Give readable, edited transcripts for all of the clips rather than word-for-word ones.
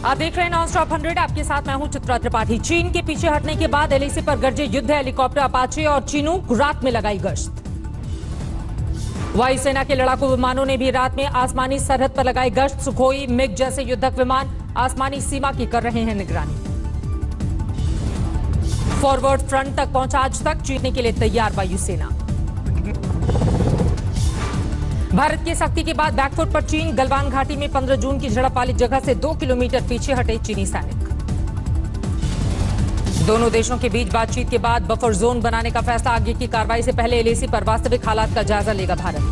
आप देख रहे हैं नॉन स्टॉप 100। आपके साथ मैं हूं चित्रा त्रिपाठी। चीन के पीछे हटने के बाद एलएसी पर गरजे युद्ध हेलीकॉप्टर अपाचे और चिनूक रात में लगाई गश्त। वायुसेना के लड़ाकू विमानों ने भी रात में आसमानी सरहद पर लगाई गश्त। सुखोई मिग जैसे युद्धक विमान आसमानी सीमा की कर रहे हैं निगरानी। फॉरवर्ड फ्रंट तक पहुंचा आज तक जीतने के लिए तैयार वायुसेना। भारत की सख्ती के बाद बैकफुट पर चीन। गलवान घाटी में 15 जून की झड़प वाली जगह से 2 किलोमीटर पीछे हटे चीनी सैनिक। दोनों देशों के बीच बातचीत के बाद बफर जोन बनाने का फैसला। आगे की कार्रवाई से पहले एलएसी पर वास्तविक हालात का जायजा लेगा भारत।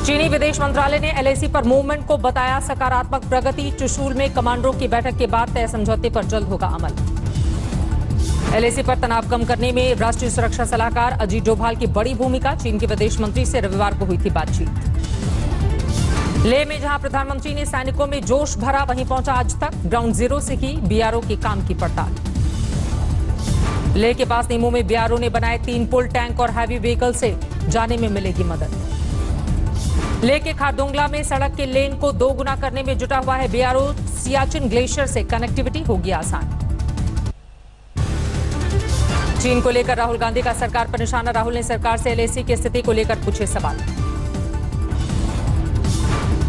चीनी विदेश मंत्रालय ने एलएसी पर मूवमेंट को बताया सकारात्मक प्रगति। चुशूल में कमांडरों की बैठक के बाद तय समझौते पर जल्द होगा अमल। एलएसी पर तनाव कम करने में राष्ट्रीय सुरक्षा सलाहकार अजीत डोभाल की बड़ी भूमिका। चीन के विदेश मंत्री से रविवार को हुई थी बातचीत। लेह में जहां प्रधानमंत्री ने सैनिकों में जोश भरा, वहीं पहुंचा आज तक। ग्राउंड जीरो से की बीआरओ के काम की पड़ताल। लेह के पास नीमू में बीआरओ ने बनाए 3 पुल। टैंक और हैवी व्हीकल से जाने में मिलेगी मदद। लेह के खारदोंगला में सड़क के लेन को 2 गुना करने में जुटा हुआ है बीआरओ। सियाचिन ग्लेशियर से कनेक्टिविटी होगी आसान। चीन को लेकर राहुल गांधी का सरकार पर निशाना। राहुल ने सरकार से एलएसी की स्थिति को लेकर पूछे सवाल।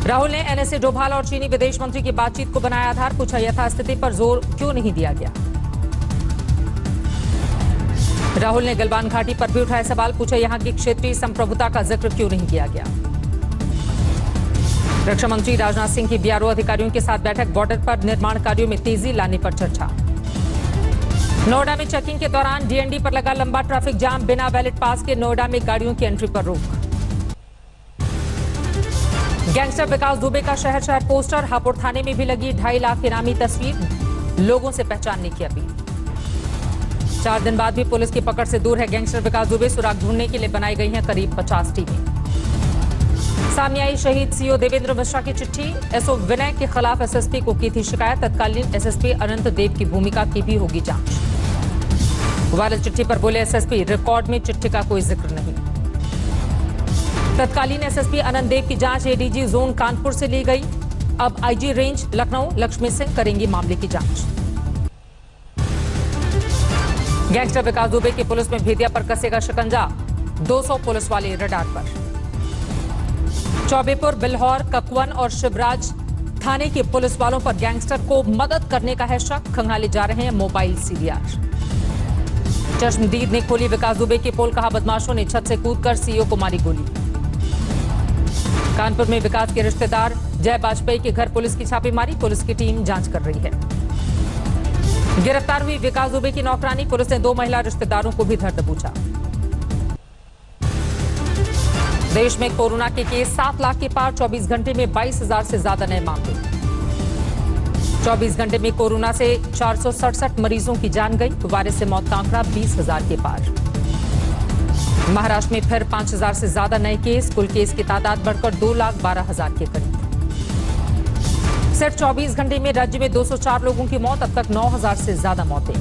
राहुल ने एनएसए डोभाल और चीनी विदेश मंत्री की बातचीत को बनाया आधार। पूछा यथास्थिति पर जोर क्यों नहीं दिया गया। राहुल ने गलवान घाटी पर भी उठाए सवाल। पूछा यहां की क्षेत्रीय संप्रभुता का जिक्र क्यों नहीं किया गया। रक्षा मंत्री राजनाथ सिंह की बीआरओ अधिकारियों के साथ बैठक। बॉर्डर पर निर्माण कार्यों में तेजी लाने पर चर्चा। नोएडा में चेकिंग के दौरान डीएनडी पर लगा लंबा ट्रैफिक जाम। बिना वैलिड पास के नोएडा में गाड़ियों की एंट्री पर रोक। गैंगस्टर विकास दुबे का शहर शहर पोस्टर। हापुड़ थाने में भी लगी 2.5 लाख इनामी तस्वीर। लोगों से पहचानने की अपील। 4 दिन बाद भी पुलिस की पकड़ से दूर है गैंगस्टर विकास दुबे। सुराग ढूंढने के लिए बनाई गई हैं करीब 50 टीमें। सामने आई शहीद सीओ देवेंद्र मिश्रा की चिट्ठी। एसओ विनय के खिलाफ एसएसपी को की थी शिकायत। तत्कालीन एसएसपी अनंत देव की भूमिका की भी होगी जांच। वायरल चिट्ठी पर बोले एसएसपी, रिकॉर्ड में चिट्ठी का कोई जिक्र नहीं। तत्कालीन एसएसपी अनंत देव की जांच एडीजी जोन कानपुर से ली गई। अब आईजी रेंज लखनऊ लक्ष्मी सिंह करेंगी मामले की जांच। गैंगस्टर विकास दुबे की पुलिस में भेदिया पर कसेगा शिकंजा। 200 पुलिस वाले रडार पर। चौबेपुर, बिल्हौर, ककुवन और शिवराज थाने के पुलिस वालों पर गैंगस्टर को मदद करने का है शक। खंगाले जा रहे हैं मोबाइल सीडीआर। चश्मदीद ने खोली विकास दुबे की पोल। कहा बदमाशों ने छत से कूदकर सीईओ को मारी गोली। कानपुर में विकास के रिश्तेदार जय वाजपेयी के घर पुलिस की छापेमारी। पुलिस की टीम जांच कर रही है। गिरफ्तार हुई विकास दुबे की नौकरानी। पुलिस ने 2 महिला रिश्तेदारों को भी धर दबोचा। देश में कोरोना के केस 7 लाख के पार। 24 घंटे में 22,000 से ज्यादा नए मामले। 24 घंटे में कोरोना से 467 मरीजों की जान गई। वायरस से मौत का आंकड़ा 20,000 के पार। महाराष्ट्र में फिर 5,000 से ज्यादा नए केस। कुल केस की तादाद बढ़कर 2,12,000 के करीब। सिर्फ 24 घंटे में राज्य में 204 लोगों की मौत। अब तक 9,000 से ज्यादा मौतें।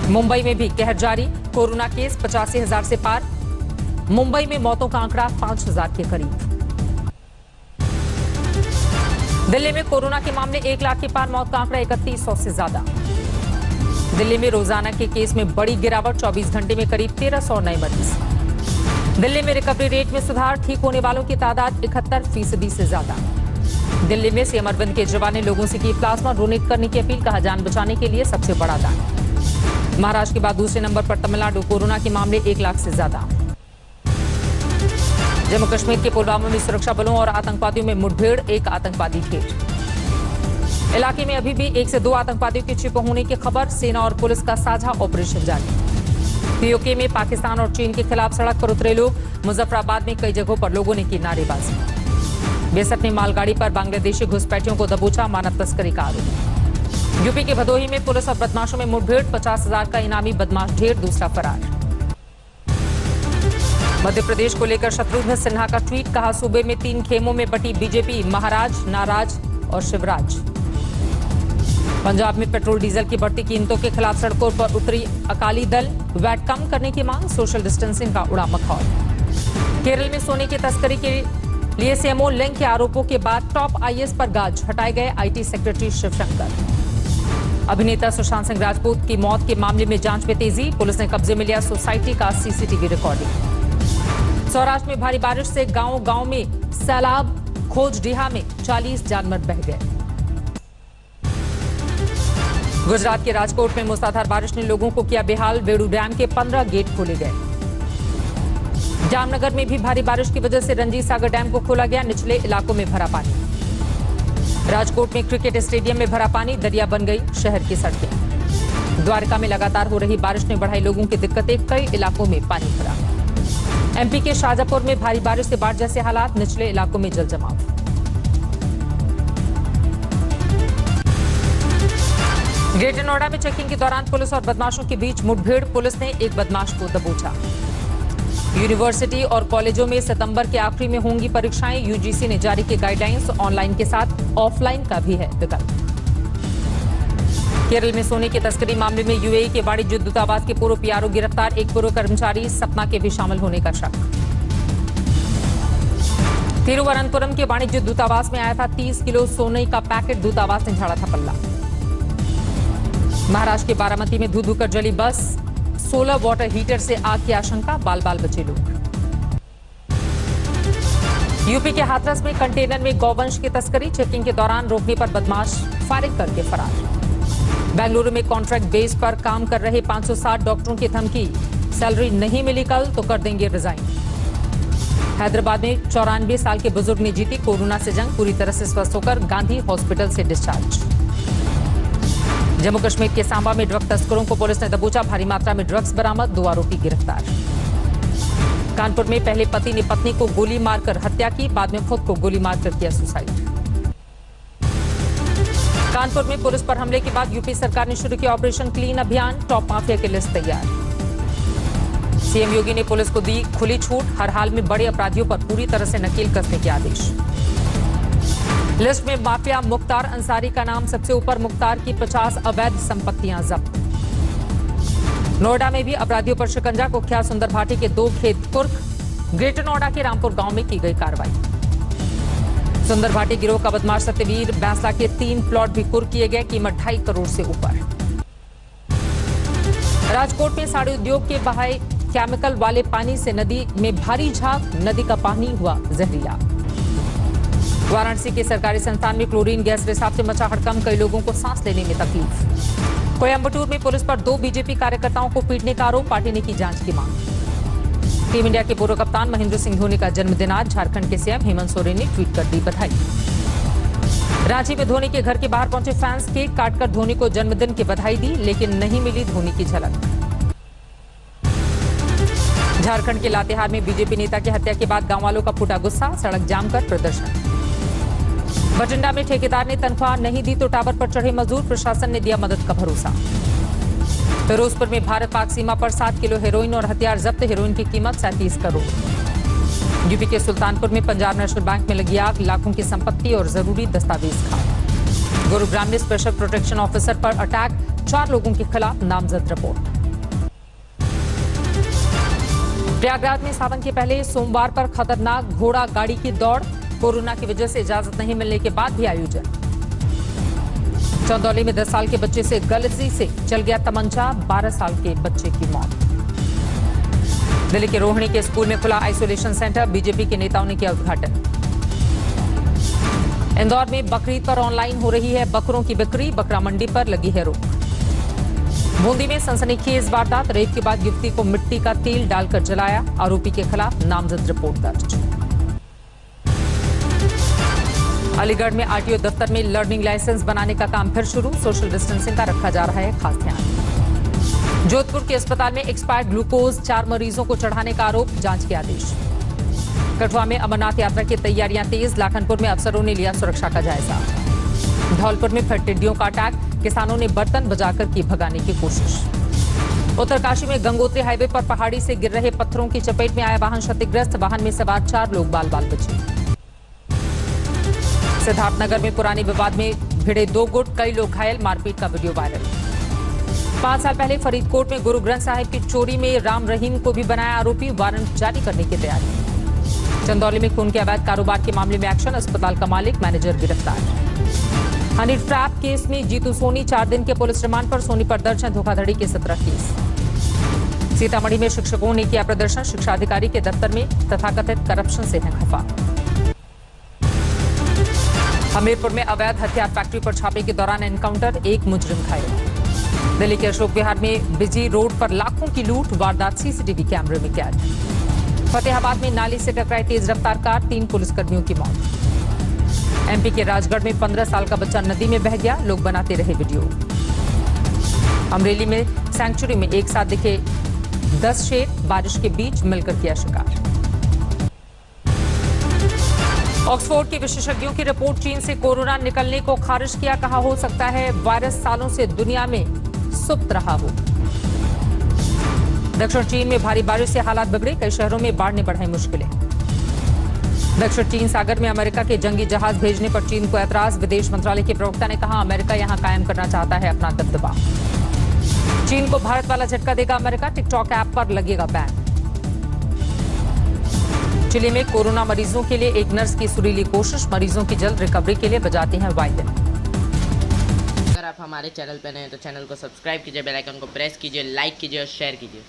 मुंबई में भी कहर जारी। कोरोना केस 85,000 से पार। मुंबई में मौतों का आंकड़ा 5,000 के करीब। दिल्ली में कोरोना के मामले 1 लाख के पार। मौत का आंकड़ा 3100 से ज्यादा। दिल्ली में रोजाना के केस में बड़ी गिरावट। 24 घंटे में करीब 1300 नए मरीज। दिल्ली में रिकवरी रेट में सुधार। ठीक होने वालों की तादाद 71% से ज्यादा। दिल्ली में सीएम अरविंद केजरीवाल ने लोगों से की प्लाज्मा डोनेट करने की अपील। कहा जान बचाने के लिए सबसे बड़ा दान। महाराष्ट्र के बाद दूसरे नंबर पर तमिलनाडु। कोरोना के मामले 1 लाख से ज्यादा। जम्मू कश्मीर के पुलवामा में सुरक्षा बलों और आतंकवादियों में मुठभेड़। 1 आतंकवादी ढेर। इलाके में अभी भी 1 से 2 आतंकवादियों के छिपे होने की खबर। सेना और पुलिस का साझा ऑपरेशन जारी। पीओके में पाकिस्तान और चीन के खिलाफ सड़क पर उतरे लोग। मुजफ्फराबाद में कई जगहों पर लोगों ने की नारेबाजी। बीएसएफ ने मालगाड़ी पर बांग्लादेशी घुसपैठियों को दबोचा। मानव तस्करी का आरोप। यूपी के भदोही में पुलिस और बदमाशों में मुठभेड़। 50,000 का इनामी बदमाश ढेर। दूसरा फरार। मध्य प्रदेश को लेकर शत्रुघ्न सिन्हा का ट्वीट। कहा सूबे में 3 खेमों में बटी बीजेपी। महाराज, नाराज और शिवराज। पंजाब में पेट्रोल डीजल की बढ़ती कीमतों के खिलाफ सड़कों पर उतरी अकाली दल। वैट कम करने की मांग। सोशल डिस्टेंसिंग का उड़ा मखौल। केरल में सोने की तस्करी के लिए सीएमओ लिंक के आरोपों के बाद टॉप आईएएस पर गाज, हटाए गए आईटी सेक्रेटरी शिवशंकर। अभिनेता सुशांत सिंह राजपूत की मौत के मामले में जांच में तेजी, पुलिस ने कब्जे में लिया सोसाइटी का सीसीटीवी रिकॉर्डिंग। सौराष्ट्र में भारी बारिश से गांव-गांव में सैलाब, खोजडीहा में 40 जानवर बह गए। गुजरात के राजकोट में मूसलाधार बारिश ने लोगों को किया बेहाल, बेड़ू डैम के 15 गेट खोले गए। जामनगर में भी भारी बारिश की वजह से रंजीत सागर डैम को खोला गया, निचले इलाकों में भरा पानी। राजकोट में क्रिकेट स्टेडियम में भरा पानी, दरिया बन गई शहर की सड़कें। द्वारका में लगातार हो रही बारिश ने बढ़ाई लोगों की दिक्कतें, कई इलाकों में पानी भरा। एमपी के शाजापुर में भारी बारिश से बाढ़ जैसे हालात, निचले इलाकों में जल जमाव। ग्रेटर नोएडा में चेकिंग के दौरान पुलिस और बदमाशों के बीच मुठभेड़, पुलिस ने एक बदमाश को दबोचा। यूनिवर्सिटी और कॉलेजों में सितंबर के आखिरी में होंगी परीक्षाएं, यूजीसी ने जारी की गाइडलाइंस, ऑनलाइन के साथ ऑफलाइन का भी है विकल्प। केरल में सोने की तस्करी मामले में यूएई के वाणिज्य दूतावास के पूर्व पीआरओ गिरफ्तार, एक पूर्व कर्मचारी सपना के भी शामिल होने का शक। तिरुवनंतपुरम के वाणिज्य दूतावास में आया था 30 किलो सोने का पैकेट, दूतावास ने झाड़ा था पल्ला। महाराष्ट्र के बारामती में धू-धू कर जली बस, 16 वाटर हीटर से आग की आशंका, बाल बाल बचे लोग। यूपी के हाथरस में कंटेनर में गौवंश की तस्करी, चेकिंग के दौरान रोकने पर बदमाश फायरिंग करके फरार। बेंगलुरु में कॉन्ट्रैक्ट बेस पर काम कर रहे 560 डॉक्टरों की धमकी, सैलरी नहीं मिली कल तो कर देंगे रिजाइन। हैदराबाद में 94 साल के बुजुर्ग ने जीती कोरोना से जंग, पूरी तरह से स्वस्थ होकर गांधी हॉस्पिटल से डिस्चार्ज। जम्मू कश्मीर के सांबा में ड्रग तस्करों को पुलिस ने दबोचा, भारी मात्रा में ड्रग्स बरामद, 2 आरोपी गिरफ्तार। कानपुर में पहले पति ने पत्नी को गोली मारकर हत्या की, बाद में खुद को गोली मारकर किया सुसाइड। कानपुर में पुलिस पर हमले के बाद यूपी सरकार ने शुरू किया ऑपरेशन क्लीन अभियान, टॉप माफिया की लिस्ट तैयार। सीएम योगी ने पुलिस को दी खुली छूट, हर हाल में बड़े अपराधियों पर पूरी तरह से नकेल कसने के आदेश। लिस्ट में माफिया मुख्तार अंसारी का नाम सबसे ऊपर, मुख्तार की 50 अवैध संपत्तियां जब्त। नोएडा में भी अपराधियों पर शिकंजा, कुख्यात सुंदर भाटी के 2 खेत कुर्क। ग्रेटर नोएडा के रामपुर गांव में की गई कार्रवाई। सुंदर भाटी गिरोह का बदमाश सत्यवीर बैंसला के 3 प्लॉट भी कुर्क किए गए, कीमत 2.5 करोड़ से ऊपर। राजकोट में साड़ी उद्योग के बहाए केमिकल वाले पानी से नदी में भारी झाग, नदी का पानी हुआ जहरीला। वाराणसी के सरकारी संस्थान में क्लोरीन गैस रिसाव से मचा हड़कंप, कई लोगों को सांस लेने में तकलीफ। कोयम्बटूर में पुलिस पर 2 बीजेपी कार्यकर्ताओं को पीटने का आरोप, पार्टी ने की जांच की मांग। टीम इंडिया के पूर्व कप्तान महेंद्र सिंह धोनी का जन्मदिन आज, झारखंड के सीएम हेमंत सोरेन ने ट्वीट कर दी बधाई। रांची में धोनी के घर के बाहर पहुंचे फैंस, केक काटकर धोनी को जन्मदिन की बधाई दी, लेकिन नहीं मिली धोनी की झलक। झारखंड के लातेहार में बीजेपी नेता की हत्या के बाद गांव वालों का फूटा गुस्सा, सड़क जाम कर प्रदर्शन। बठिंडा में ठेकेदार ने तनख्वाह नहीं दी तो टावर पर चढ़े मजदूर, प्रशासन ने दिया मदद का भरोसा। फिरोजपुर में भारत पाक सीमा पर 7 किलो हेरोइन और हथियार जब्त, हेरोइन की कीमत 37 करोड़। यूपी के सुल्तानपुर में पंजाब नेशनल बैंक में लगी आग, लाखों की संपत्ति और जरूरी दस्तावेज खाक। गुरुग्राम में स्पेशल प्रोटेक्शन ऑफिसर पर अटैक, 4 लोगों के खिलाफ नामजद रिपोर्ट। प्रयागराज में सावन के पहले सोमवार पर खतरनाक घोड़ा गाड़ी की दौड़, कोरोना की वजह से इजाजत नहीं मिलने के बाद भी आयोजन। चंदौली में 10 साल के बच्चे से गलती से चल गया तमंचा, 12 साल के बच्चे की मौत। दिल्ली के रोहिणी के स्कूल में खुला आइसोलेशन सेंटर, बीजेपी के नेताओं ने किया उद्घाटन। इंदौर में बकरीद पर ऑनलाइन हो रही है बकरों की बिक्री, बकरा मंडी पर लगी है रोक। बूंदी में सनसनीखेज वारदात, रेप के बाद युवती को मिट्टी का तेल डालकर जलाया, आरोपी के खिलाफ नामजद रिपोर्ट दर्ज। अलीगढ़ में आरटीओ दफ्तर में लर्निंग लाइसेंस बनाने का काम फिर शुरू, सोशल डिस्टेंसिंग का रखा जा रहा है खास ध्यान। जोधपुर के अस्पताल में एक्सपायर्ड ग्लूकोज, 4 मरीजों को चढ़ाने का आरोप, जांच के आदेश। कठुआ में अमरनाथ यात्रा की तैयारियां तेज, लाखनपुर में अफसरों ने लिया सुरक्षा का जायजा। धौलपुर में फिर टिड्डियों का अटैक, किसानों ने बर्तन बजाकर की भगाने की कोशिश। उत्तरकाशी में गंगोत्री हाईवे पर पहाड़ी से गिर रहे पत्थरों की चपेट में आया वाहन क्षतिग्रस्त, वाहन में सवार 4 लोग बाल बाल बचे। सिद्धार्थनगर में पुराने विवाद में भिड़े 2 गुट, कई लोग घायल, मारपीट का वीडियो वायरल। 5 साल पहले फरीदकोट में गुरु ग्रंथ साहिब की चोरी में राम रहीम को भी बनाया आरोपी, वारंट जारी करने की तैयारी। चंदौली में खून के अवैध कारोबार के मामले में एक्शन, अस्पताल का मालिक मैनेजर गिरफ्तार। हनी ट्रैप केस में जीतू सोनी 4 दिन के पुलिस रिमांड पर, सोनी पर दर्ज है धोखाधड़ी के 17 केस। सीतामढ़ी में शिक्षकों ने किया प्रदर्शन, शिक्षा अधिकारी के दफ्तर में तथाकथित करप्शन से है खफा। हमीरपुर में अवैध हथियार फैक्ट्री पर छापे के दौरान एनकाउंटर, 1 मुजरिम घायल। दिल्ली के अशोक विहार में बिजी रोड पर लाखों की लूट, वारदात सीसीटीवी कैमरे में कैद। फतेहाबाद में नाली से टकराई तेज रफ्तार कार, 3 पुलिसकर्मियों की मौत। एमपी के राजगढ़ में 15 साल का बच्चा नदी में बह गया, लोग बनाते रहे वीडियो। अमरेली में सैंक्चुरी में एक साथ दिखे 10 शेर, बारिश के बीच मिलकर किया शिकार। ऑक्सफोर्ड के विशेषज्ञों की रिपोर्ट, चीन से कोरोना निकलने को खारिज किया, कहा हो सकता है वायरस सालों से दुनिया में सुप्त रहा हो। दक्षिण चीन में भारी बारिश से हालात बिगड़े, कई शहरों में बाढ़ ने बढ़ाई मुश्किलें। दक्षिण चीन सागर में अमेरिका के जंगी जहाज भेजने पर चीन को ऐतराज, विदेश मंत्रालय के प्रवक्ता ने कहा अमेरिका यहां कायम करना चाहता है अपना दबदबा। चीन को भारत वाला झटका देगा अमेरिका, टिकटॉक ऐप पर लगेगा बैन। चिली में कोरोना मरीजों के लिए एक नर्स की सुरीली कोशिश, मरीजों की जल्द रिकवरी के लिए बजाते हैं वायलिन। अगर आप हमारे चैनल पर नए हैं तो चैनल को सब्सक्राइब कीजिए, बेल आइकन को प्रेस कीजिए, लाइक कीजिए और शेयर कीजिए।